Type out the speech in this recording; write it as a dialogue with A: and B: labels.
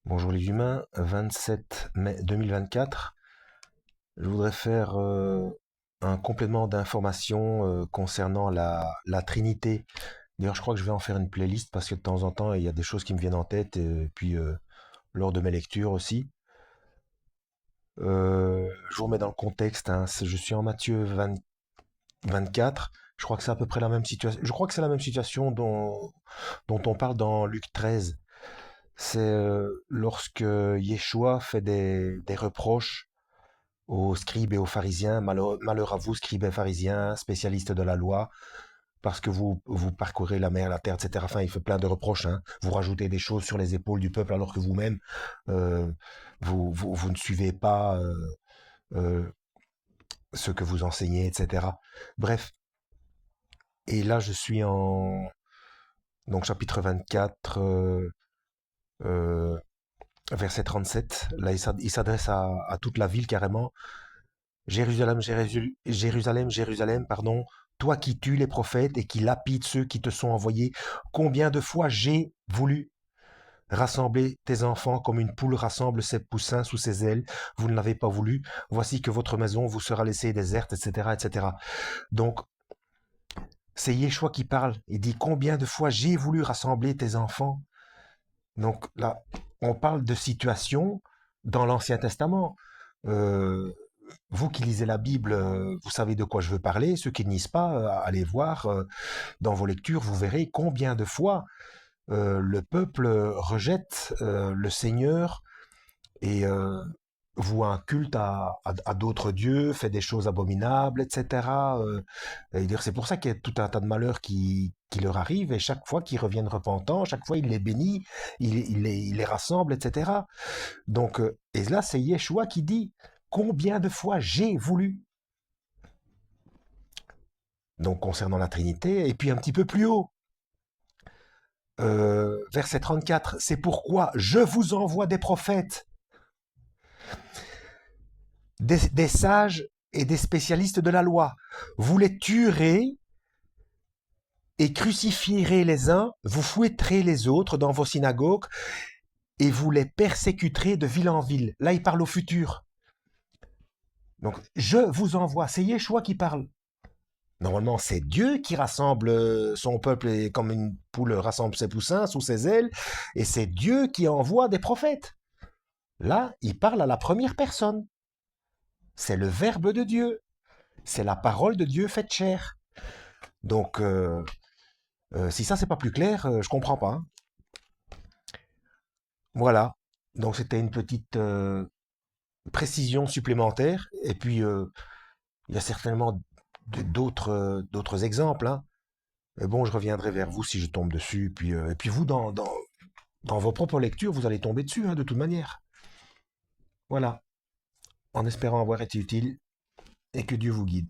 A: Bonjour les humains, 27 mai 2024. Je voudrais faire un complément d'information concernant la Trinité. D'ailleurs, je crois que je vais en faire une playlist parce que de temps en temps, il y a des choses qui me viennent en tête et puis lors de mes lectures aussi. Je vous remets dans le contexte, hein, je suis en Matthieu 20 24. Je crois que c'est à peu près la même situation. Je crois que c'est la même situation dont on parle dans Luc 13. C'est lorsque Yeshua fait des reproches aux scribes et aux pharisiens. Malheur à vous, scribes et pharisiens, spécialistes de la loi, parce que vous parcourez la mer, la terre, etc. Enfin, il fait plein de reproches, hein. Vous rajoutez des choses sur les épaules du peuple alors que vous-même, euh, vous ne suivez pas euh, ce que vous enseignez, etc. Bref, et là, je suis en donc chapitre 24, euh, verset 37. Là, il s'adresse à toute la ville carrément. Jérusalem, Jérusalem, Jérusalem, pardon, toi qui tues les prophètes et qui lapides ceux qui te sont envoyés, combien de fois j'ai voulu rassembler tes enfants comme une poule rassemble ses poussins sous ses ailes, vous ne l'avez pas voulu, voici que votre maison vous sera laissée déserte, etc., etc. Donc, c'est Yeshua qui parle, il dit combien de fois j'ai voulu rassembler tes enfants. Donc là, on parle de situations dans l'Ancien Testament. Euh, Vous qui lisez la Bible, vous savez de quoi je veux parler. Ceux qui ne lisent pas, allez voir dans vos lectures, vous verrez combien de fois le peuple rejette le Seigneur et voue un culte à d'autres dieux, fait des choses abominables, etc. Et dire, c'est pour ça qu'il y a tout un tas de malheurs qui leur arrivent, et chaque fois qu'ils reviennent repentants, chaque fois il les bénit, il les rassemble, etc. Donc, et là, c'est Yeshua qui dit, combien de fois j'ai voulu. Donc, concernant la Trinité, et puis un petit peu plus haut, verset 34, c'est pourquoi je vous envoie des prophètes, des sages et des spécialistes de la loi. Vous les tuerez et crucifierez les uns, vous fouetterez les autres dans vos synagogues et vous les persécuterez de ville en ville. Là, il parle au futur. Donc, je vous envoie, c'est Yeshua qui parle. Normalement, c'est Dieu qui rassemble son peuple comme une poule rassemble ses poussins sous ses ailes, et c'est Dieu qui envoie des prophètes. Là, il parle à la première personne. C'est le Verbe de Dieu. C'est la parole de Dieu faite chair. Donc, si ça, c'est pas plus clair, je comprends pas, hein. Voilà. Donc, c'était une petite précision supplémentaire. Et puis, il y a certainement d'autres exemples, hein. Mais bon, je reviendrai vers vous si je tombe dessus. Et puis vous, dans vos propres lectures, vous allez tomber dessus, hein, de toute manière. Voilà. En espérant avoir été utile et que Dieu vous guide.